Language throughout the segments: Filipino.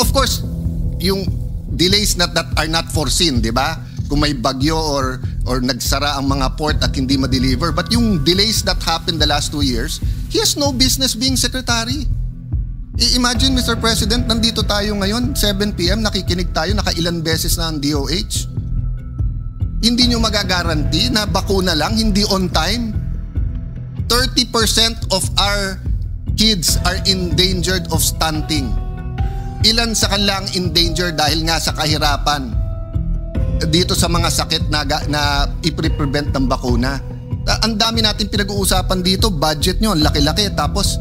Of course, yung delays that are not foreseen, di ba? Kung may bagyo or nagsara ang mga port at hindi ma-deliver. But yung delays that happened the last 2 years, he has no business being secretary. Imagine, Mr. President, nandito tayo ngayon, 7 p.m., nakikinig tayo, nakailan beses na ang DOH. Hindi nyo magagaranti na bakuna lang, hindi on time. 30% of our kids are endangered of stunting. Ilan sa kanila ang endangered dahil nga sa kahirapan dito sa mga sakit na i-prevent ng bakuna. Ang dami natin pinag-uusapan dito, budget nyo, laki-laki. Tapos,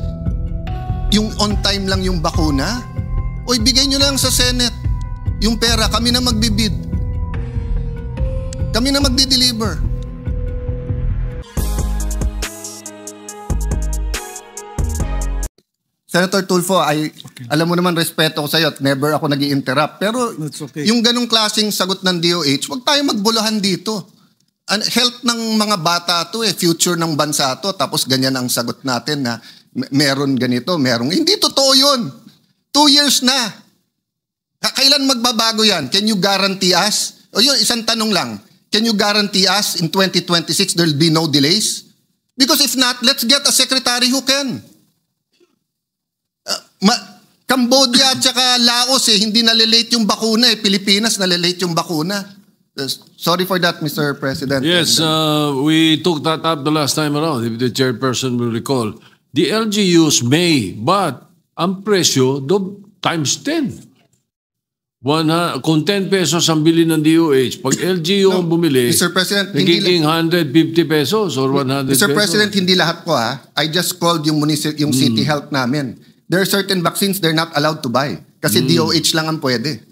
yung on time lang yung bakuna, o ibigay nyo lang sa Senate. Yung pera, kami na magbibid. Kami na magdi-deliver. Senator Tulfo, alam mo naman respeto ko sa iyo at never ako nag-i-interrupt. Pero yung ganong klaseng sagot ng DOH, wag tayo magbulahan dito. Health ng mga bata to future ng bansa to. Tapos ganyan ang sagot natin na meron ganito, merong. Hindi totoo yun. 2 years na. Kailan magbabago yan? Can you guarantee us? O yun, isang tanong lang. Can you guarantee us in 2026 there'll be no delays? Because if not, let's get a secretary who can. Cambodia at saka Laos hindi nalilate yung bakuna Pilipinas nalilate yung bakuna. Sorry for that, Mr. President. Yes, we took that up the last time around, if the chairperson will recall. The LGUs may, but ang presyo times 10. Kung 10 pesos ang bili ng DOH, pag LGU ang bumili, Mr. President, nagiging 150 pesos or 100 Mr. pesos. President, hindi lahat po I just called yung city health namin. There are certain vaccines they're not allowed to buy kasi DOH lang ang pwede.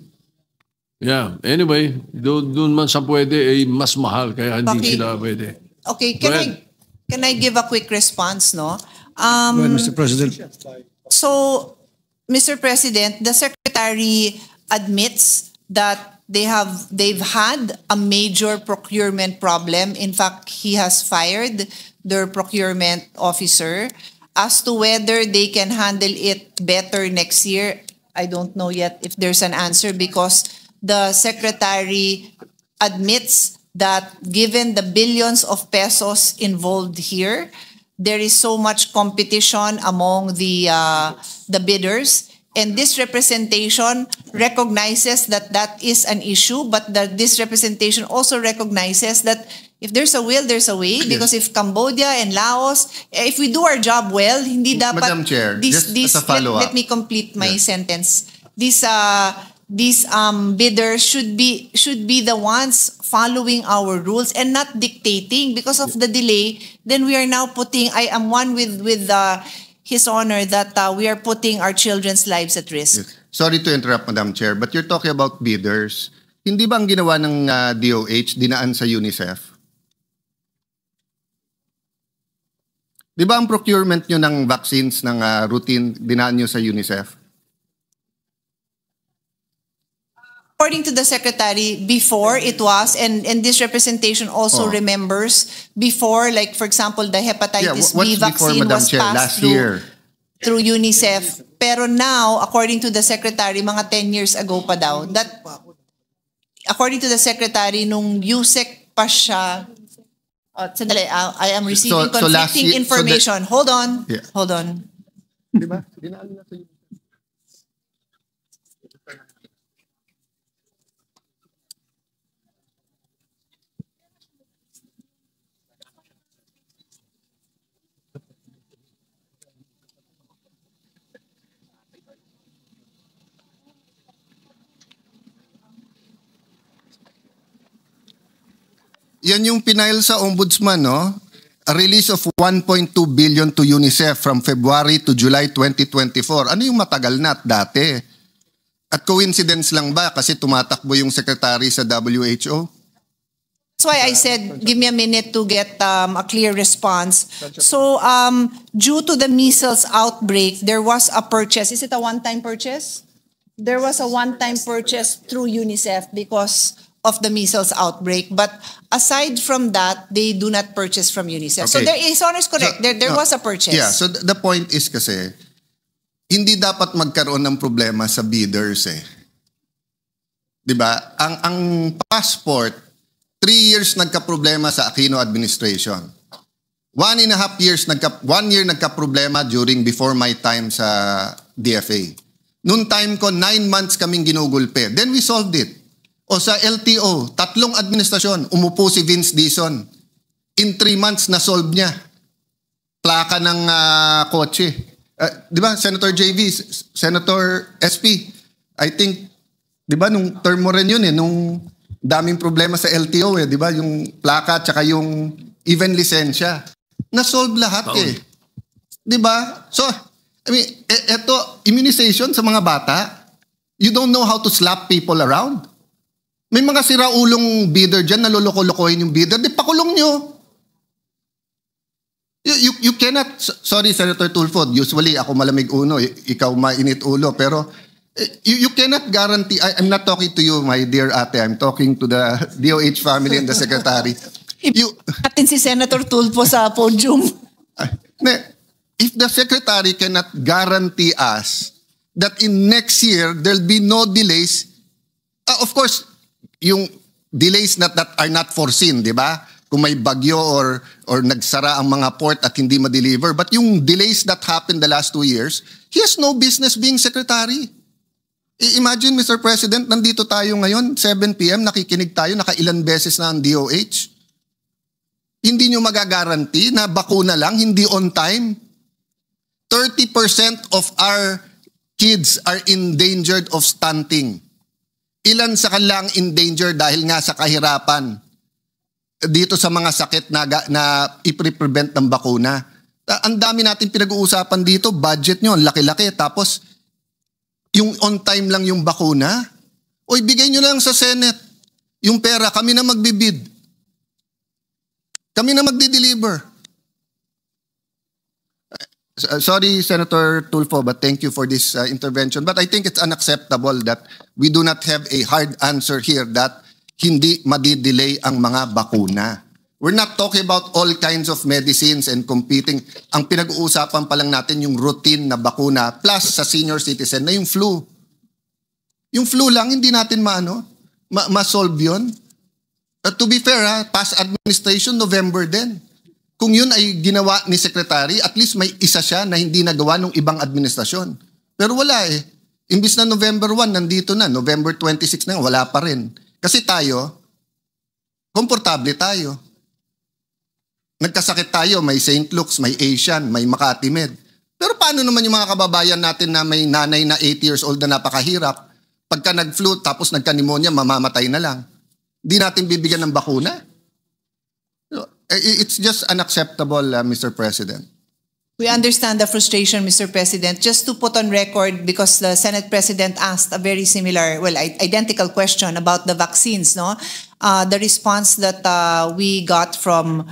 Yeah. Anyway, doon man sa pwede mas mahal kaya hindi sila pwede. Okay, can I give a quick response, no? Go ahead, Mr. President. So, Mr. President, the Secretary admits that they've had a major procurement problem. In fact, he has fired their procurement officer. As to whether they can handle it better next year, I don't know yet if there's an answer because the Secretary admits that given the billions of pesos involved here, there is so much competition among the bidders. And this representation recognizes that is an issue, but this representation also recognizes that if there's a will, there's a way. Because if Cambodia and Laos, if we do our job well, hindi dapat... Madam Chair, just as a follow-up. Let me complete my sentence. These bidders should be the ones following our rules and not dictating. Because of the delay, then we are now putting... I am one with His Honor that we are putting our children's lives at risk. Yes. Sorry to interrupt, Madam Chair, but you're talking about bidders. Hindi ba ang ginawa ng DOH dinaan sa UNICEF? Di ba ang procurement nyo ng vaccines ng routine dinaan nyo sa UNICEF? According to the Secretary, before it was, and this representation also remembers, before, like for example, the hepatitis B vaccine before, was passed through UNICEF. Pero now, according to the Secretary, mga 10 years ago pa daw, that, according to the Secretary, nung USEC pa siya, sandali, I am receiving conflicting information. Hold on. Yeah. Hold on. Diba? Yan yung pinail sa ombudsman, no? A release of 1.2 billion to UNICEF from February to July 2024. Ano yung matagal na at dati? At coincidence lang ba kasi tumatakbo yung secretary sa WHO? That's why I said, give me a minute to get a clear response. So, due to the measles outbreak, there was a purchase. Is it a one-time purchase? There was a one-time purchase through UNICEF because of the measles outbreak. But aside from that, they do not purchase from UNICEF. Okay. So His Honor is correct. So, there was a purchase. Yeah, so the point is kasi, hindi dapat magkaroon ng problema sa bidders eh. 'Di ba? Ang passport, 3 years nagka-problema sa Aquino administration. 1 year nagka-problema before my time sa DFA. Noong time ko, 9 months kaming ginugulpe. Then we solved it. O sa LTO, 3 administrasyon, umupo si Vince Dizon. In 3 months, na-solve niya. Plaka ng kotse. Di ba, Senator JV, Senator SP, I think, di ba, nung term mo rin yun nung daming problema sa LTO di ba, yung plaka tsaka yung even lisensya. Na-solve lahat Di ba? So, I mean, eto, immunization sa mga bata, you don't know how to slap people around. May mga siraulong bidder dyan, naloloko-lokohin yung bidder, di pakulong nyo. You cannot, sorry Senator Tulfo, usually ako malamig uno, ikaw mainit ulo, pero you cannot guarantee, I'm not talking to you my dear ate, I'm talking to the DOH family and the secretary. Atin si Senator Tulfo sa podium. If the secretary cannot guarantee us that in next year there'll be no delays, of course, yung delays that are not foreseen, di ba? Kung may bagyo or nagsara ang mga port at hindi ma-deliver. But yung delays that happened the last 2 years, he has no business being secretary. Imagine, Mr. President, nandito tayo ngayon, 7 p.m., nakikinig tayo, nakailan beses na ang DOH. Hindi nyo magagaranti na bakuna lang, hindi on time. 30% of our kids are endangered of stunting. Ilan sa kanilang endangered dahil nga sa kahirapan dito sa mga sakit na i-prevent ng bakuna. Ang dami natin pinag-uusapan dito, budget nyo, laki-laki. Tapos, yung on time lang yung bakuna, o ibigay nyo lang sa Senate. Yung pera, kami na magbibid. Kami na magdi-deliver. Sorry, Senator Tulfo, but thank you for this intervention. But I think it's unacceptable that we do not have a hard answer here that hindi madidelay ang mga bakuna. We're not talking about all kinds of medicines and competing. Ang pinag-uusapan pa lang natin yung routine na bakuna plus sa senior citizen na yung flu. Yung flu lang, hindi natin ma-solve yun. To be fair, past administration, November din. Kung yun ay ginawa ni Secretary, at least may isa siya na hindi nagawa ng ibang administrasyon. Pero wala Imbis na November 1, nandito na. November 26 na, wala pa rin. Kasi tayo, komportable tayo. Nagkasakit tayo, may St. Luke's, may Asian, may Makati Med. Pero paano naman yung mga kababayan natin na may nanay na 80 years old na napakahirap, pagka nag-flu tapos nagka-pneumonia, mamamatay na lang. Di natin bibigyan ng bakuna? It's just unacceptable, Mr. President. We understand the frustration, Mr. President. Just to put on record, because the Senate President asked a very similar, identical question about the vaccines, no? The response that we got from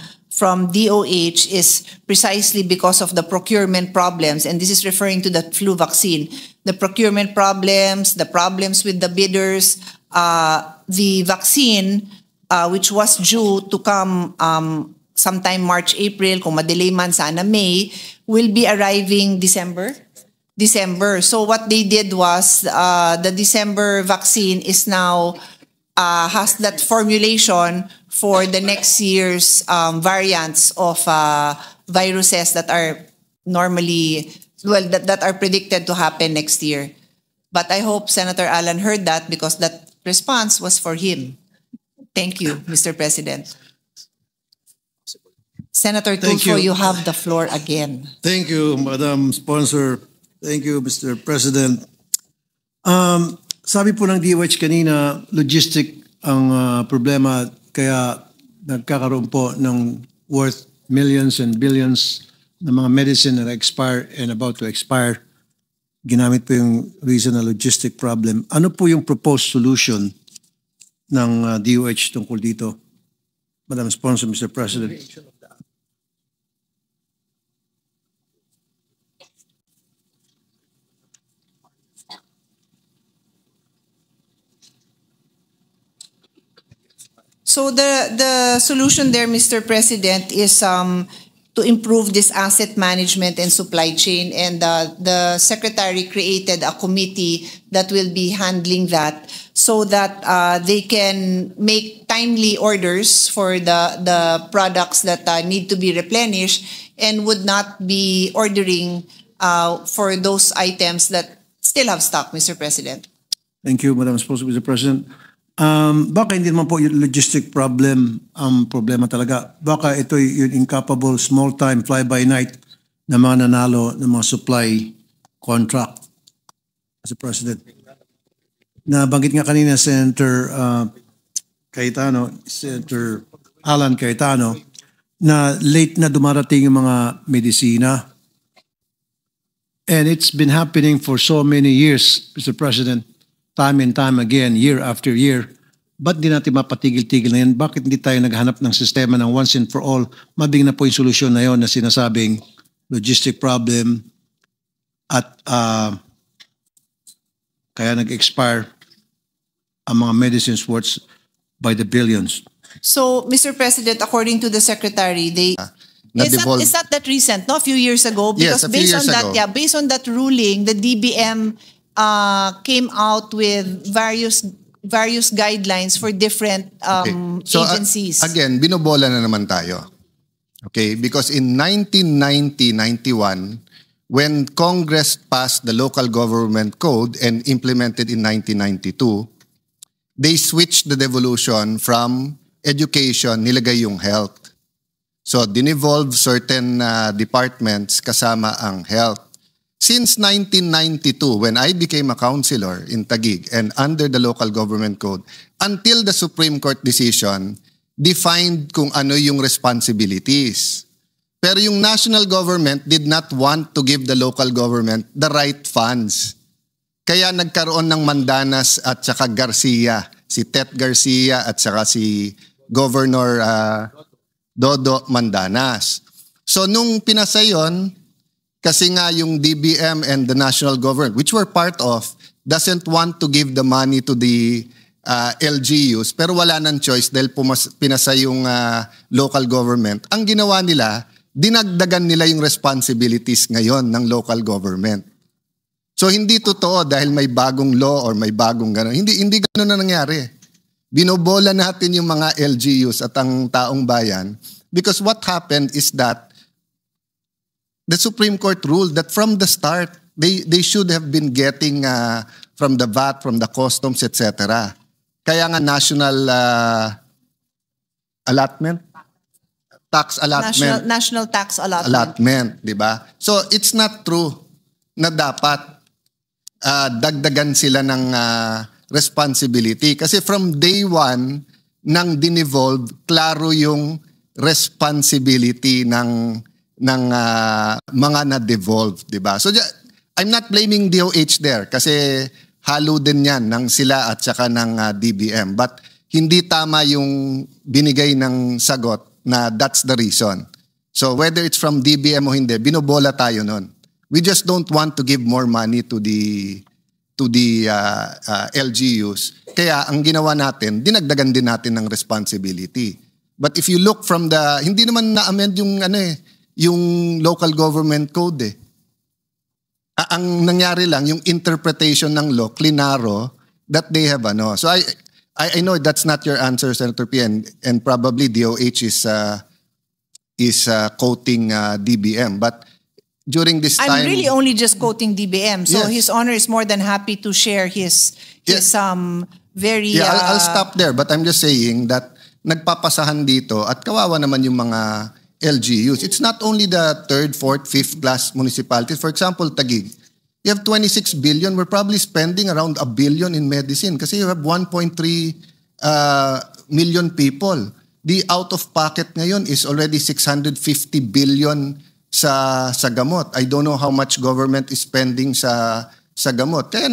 DOH is precisely because of the procurement problems, and this is referring to the flu vaccine. The procurement problems, the problems with the bidders, the vaccine, which was due to come sometime March, April, kung madelay man sana May, will be arriving December. So what they did was the December vaccine is now has that formulation for the next year's variants of viruses that are normally, that are predicted to happen next year. But I hope Senator Alan heard that because that response was for him. Thank you, Mr. President. Senator Tulfo, you have the floor again. Thank you, Madam Sponsor. Thank you, Mr. President. Sabi po ng DOH kanina, logistic ang problema, kaya nagkakaroon po ng worth millions and billions na mga medicine na expire and about to expire. Ginamit po yung reason na logistic problem. Ano po yung proposed solution ng DOH tungkol dito? Madam Sponsor, Mr. President. So the solution there, Mr. President, is to improve this asset management and supply chain, and the secretary created a committee that will be handling that so that they can make timely orders for the products that need to be replenished and would not be ordering for those items that still have stock, Mr. President. Thank you, Madam Sponsor, Mr. President. Baka hindi naman po yung logistic problem ang problema talaga. Baka ito yung incapable small-time fly-by-night na mga nanalo ng mga supply contract, Mr. President. Nabanggit nga kanina Senator Senator Alan Cayetano, na late na dumarating yung mga medisina. And it's been happening for so many years, Mr. President. Time and time again, year after year. Ba't di natin mapatigil-tigil na yan? Bakit hindi tayo naghanap ng sistema ng once and for all? Mabing na po yung solusyon na yon na sinasabing logistic problem at kaya nag-expire ang mga medicines worth by the billions. So, Mr. President, according to the Secretary, it's not that recent, no? A few years ago. Yes, Because a few years ago. based on that ruling, the DBM came out with various guidelines for different agencies. Again, binobola na naman tayo. Okay, because in 1990-91, when Congress passed the Local Government Code and implemented in 1992, they switched the devolution from education, nilagay yung health. So, dinevolve certain departments kasama ang health. Since 1992, when I became a councilor in Taguig and under the Local Government Code, until the Supreme Court decision, defined kung ano yung responsibilities. Pero yung national government did not want to give the local government the right funds. Kaya nagkaroon ng Mandanas at saka Garcia, si Tet Garcia at saka si Governor Dodo Mandanas. So nung pinasa yun, kasi nga yung DBM and the national government, which we're part of, doesn't want to give the money to the LGUs, pero wala nang choice dahil pinasa yung local government. Ang ginawa nila, dinagdagan nila yung responsibilities ngayon ng local government. So hindi totoo dahil may bagong law or may bagong gano'n. Hindi gano'n na nangyari. Binobola natin yung mga LGUs at ang taong bayan because what happened is that the Supreme Court ruled that from the start, they should have been getting from the VAT, from the customs, etc. Kaya nga national allotment, tax allotment. National tax allotment. Allotment, di ba? So it's not true na dapat dagdagan sila ng responsibility. Kasi from day one, nang dinevolve, klaro yung responsibility ng mga na-devolve, di ba? So, I'm not blaming DOH there kasi halo din yan ng sila at saka ng DBM. But hindi tama yung binigay ng sagot na that's the reason. So, whether it's from DBM o hindi, binobola tayo nun. We just don't want to give more money to the LGUs. Kaya ang ginawa natin, dinagdagan din natin ng responsibility. But if you look from hindi naman na-amend yung yung local government code Ang nangyari lang, yung interpretation ng law, klinaro, that they have So I know that's not your answer, Senator P, and probably DOH is quoting DBM. But during this time... I'm really only just quoting DBM. So Yes. His Honor is more than happy to share his very... Yeah, I'll stop there. But I'm just saying that nagpapasahan dito at kawawa naman yung mga LGUs. It's not only the 3rd, 4th, 5th class municipalities. For example, Taguig, you have 26 billion. We're probably spending around 1 billion in medicine kasi you have 1.3 million people. The out-of-pocket ngayon is already 650 billion sa gamot. I don't know how much government is spending sa gamot. Kaya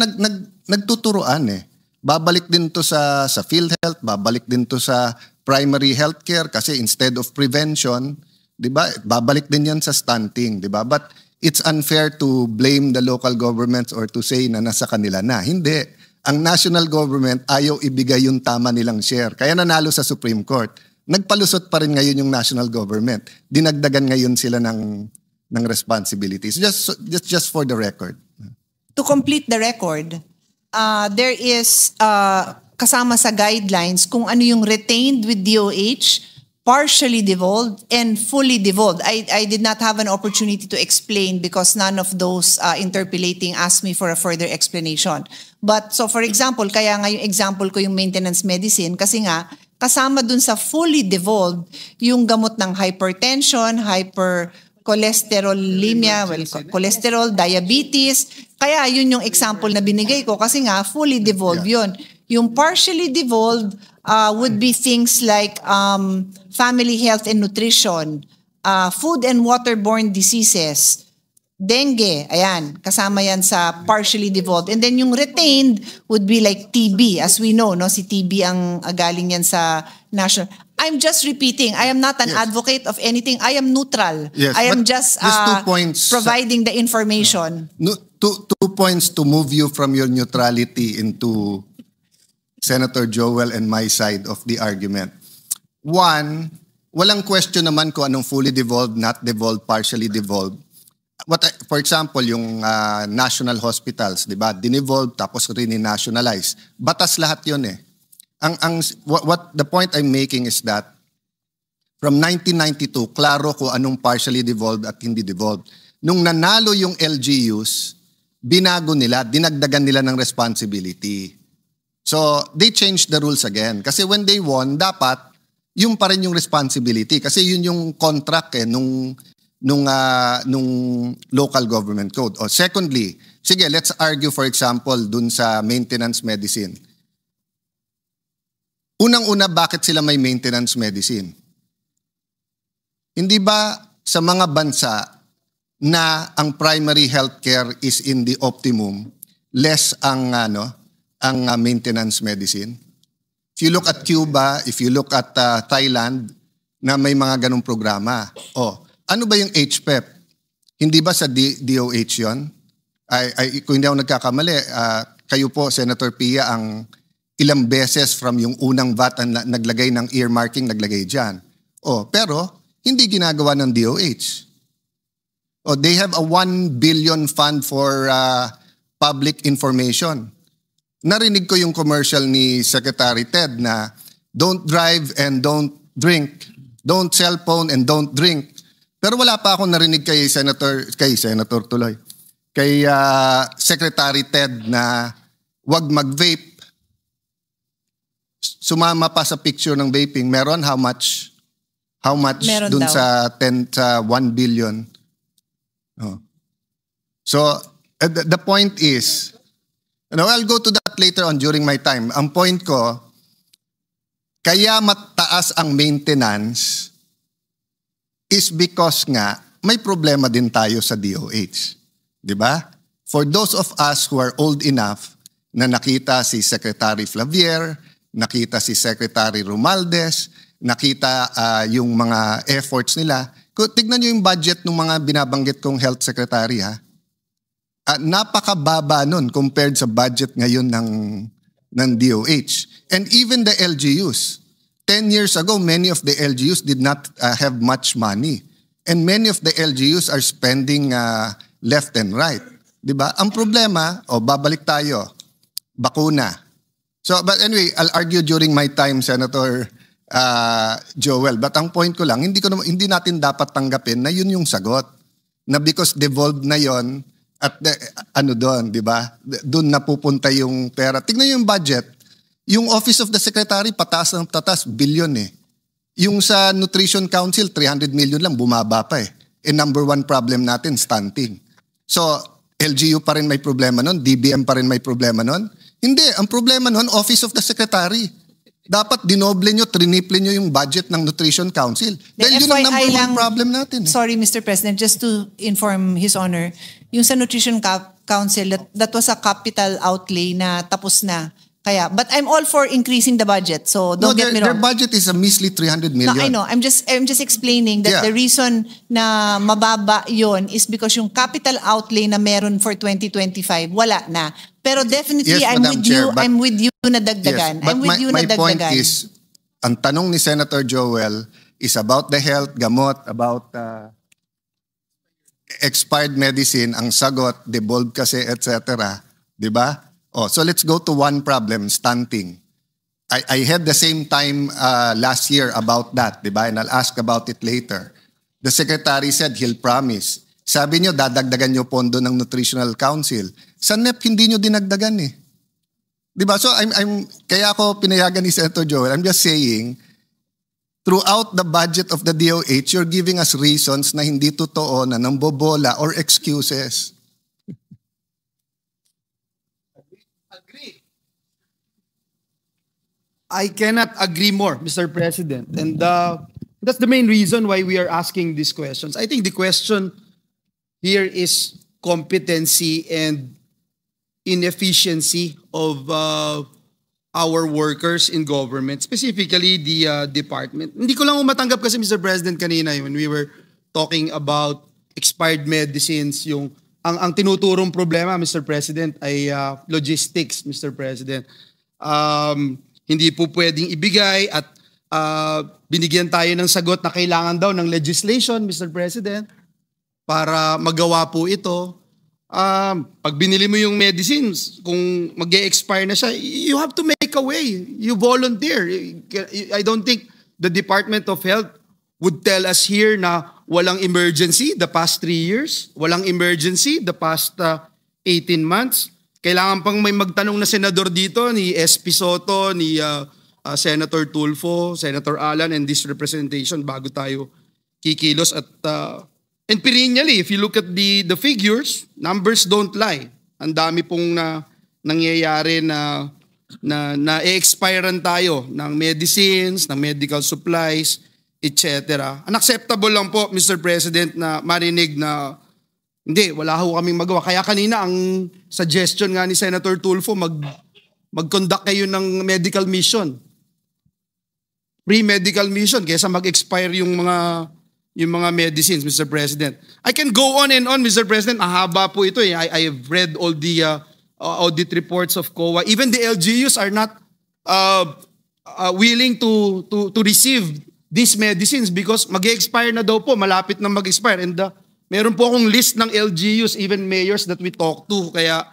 nagtuturoan Babalik din to sa PhilHealth, babalik din to sa primary healthcare kasi instead of prevention, 'di ba? Babalik din 'yan sa stunting, 'di ba? But it's unfair to blame the local governments or to say na nasa kanila na. Hindi. Ang national government ayaw ibigay yung tama nilang share. Kaya nanalo sa Supreme Court. nagpalusot pa rin ngayon yung national government. Dinagdagan ngayon sila ng responsibilities. Just for the record. To complete the record, there is kasama sa guidelines kung ano yung retained with DOH, partially devolved, and fully devolved. I did not have an opportunity to explain because none of those interpolating asked me for a further explanation. But so for example, kaya nga yung example ko yung maintenance medicine kasi nga kasama dun sa fully devolved yung gamot ng hypertension, hypercholesterolemia, cholesterol, diabetes. Kaya yun yung example na binigay ko kasi nga fully devolved yun. Yung partially devolved would be things like family health and nutrition, food and waterborne diseases, dengue, ayan, kasama yan sa partially devolved. And then yung retained would be like TB, as we know, no, si TB ang galing yan sa national. I'm just repeating, I am not an advocate of anything. I am neutral. Yes, I am but just 2 points, providing the information. Two points to move you from your neutrality into Senator Joel and my side of the argument. One, walang question naman kung anong fully devolved, not devolved, partially devolved. For example, yung national hospitals, di ba? Dinevolved tapos rin-nationalize. Batas lahat yun eh. What the point I'm making is that from 1992, klaro kung anong partially devolved at hindi devolved. Nung nanalo yung LGUs, binago nila, dinagdagan nila ng responsibility. So, they changed the rules again. Kasi when they won, dapat yung pa rin yung responsibility. Kasi yun yung contract nung local government code. O secondly, sige, let's argue for example dun sa maintenance medicine. Unang-una, bakit sila may maintenance medicine? Hindi ba sa mga bansa na ang primary healthcare is in the optimum, less ang maintenance medicine? If you look at Cuba, if you look at Thailand, na may mga ganong programa. Ano ba yung HPEP? Hindi ba sa DOH yun? Kung hindi ako nagkakamali, kayo po, Senator Pia, ang ilang beses from yung unang VAT ang naglagay ng earmarking, naglagay dyan. Pero hindi ginagawa ng DOH. They have a 1 billion fund for public information. Narinig ko yung commercial ni Secretary Ted na don't drive and don't drink, don't cellphone and don't drink. Pero wala pa akong narinig kay Secretary Ted na wag mag-vape. Sumama pa sa picture ng vaping. Meron how much Meron dun daw. sa 1 billion? So the point is, I'll go to that later on during my time. Ang point ko, kaya mataas ang maintenance is because nga may problema din tayo sa DOH. Di ba? For those of us who are old enough na nakita si Secretary Flavier, nakita si Secretary Romualdez, nakita yung mga efforts nila. Tignan nyo yung budget ng mga binabanggit kong health secretary ha. Napakababa nun compared sa budget ngayon ng DOH. And even the LGUs. 10 years ago, many of the LGUs did not have much money. And many of the LGUs are spending left and right. Diba? Ang problema, babalik tayo, bakuna. So, but anyway, I'll argue during my time, Senator Joel. But ang point ko lang, hindi natin dapat tanggapin na yun yung sagot. Na because devolved na yon at doon, di ba? Doon napupunta yung pera. Tignan yung budget. Yung Office of the Secretary, patas ng tatas, billion eh. Yung sa Nutrition Council, 300 million lang, bumaba pa eh. Number one problem natin, stunting. So, LGU pa rin may problema nun, DBM pa rin may problema nun. Hindi, ang problema nun, Office of the Secretary. Dapat dinoble nyo, triniple nyo yung budget ng Nutrition Council. Dahil yun ang number one problem natin. Sorry, Mr. President, just to inform His Honor, yung sa Nutrition Council, that was a capital outlay na tapos na. Kaya, but I'm all for increasing the budget. So don't get me wrong. Their budget is a measly 300 million. No, I know. I'm just explaining that the reason na mababa yon is because yung capital outlay na meron for 2025 wala na. Pero definitely Yes, I'm Madam with Chair, you. I'm with you na dagdagan. Yes, I'm with you na my dagdagan. point is, Ang tanong ni Senator Joel is about the health, gamot, about expired medicine. Ang sagot, devolved kasi, etc. Diba? Oh, so let's go to one problem, stunting. I had the same time last year about that, diba? And I'll ask about it later. The Secretary said he'll promise. Sabi niyo, dadagdagan niyo pondo ng Nutritional Council. Sa NEP, hindi niyo dinagdagan eh. Diba? So kaya ako pinayagan ni Senator Joel, I'm just saying, throughout the budget of the DOH, you're giving us reasons na hindi totoo, na nambobola or excuses. I cannot agree more, Mr. President. And that's the main reason why we are asking these questions. I think the question here is competency and inefficiency of our workers in government, specifically the department. Hindi ko lang matanggap kasi, Mr. President, kanina when we were talking about expired medicines, ang tinuturong problema, Mr. President, ay logistics, Mr. President. Hindi po pwedeng ibigay at binigyan tayo ng sagot na kailangan daw ng legislation, Mr. President, para magawa po ito. Pag binili mo yung medicines, kung mag-e-expire na siya, you have to make a way. You volunteer. I don't think the Department of Health would tell us here na walang emergency the past 3 years, walang emergency the past 18 months. Kailangan pang may magtanong na senador dito, ni SP Soto, ni Senator Tulfo, Senator Alan, and this representation bago tayo kikilos. At and perennially, if you look at the figures, numbers don't lie. Ang dami pong nangyayari na e-expirean tayo ng medicines, ng medical supplies, etc. Unacceptable lang po, Mr. President, na marinig na hindi, wala ho kaming magawa. Kaya kanina ang suggestion nga ni Senator Tulfo, mag-conduct kayo ng medical mission. Pre-medical mission kaysa mag-expire yung mga medicines, Mr. President. I can go on and on, Mr. President. Mahaba po ito eh. I have read all the audit reports of COA. Even the LGUs are not willing to receive these medicines because mag-expire na daw po, malapit na mag-expire. And meron po akong list ng LGUs, even mayors that we talk to. Kaya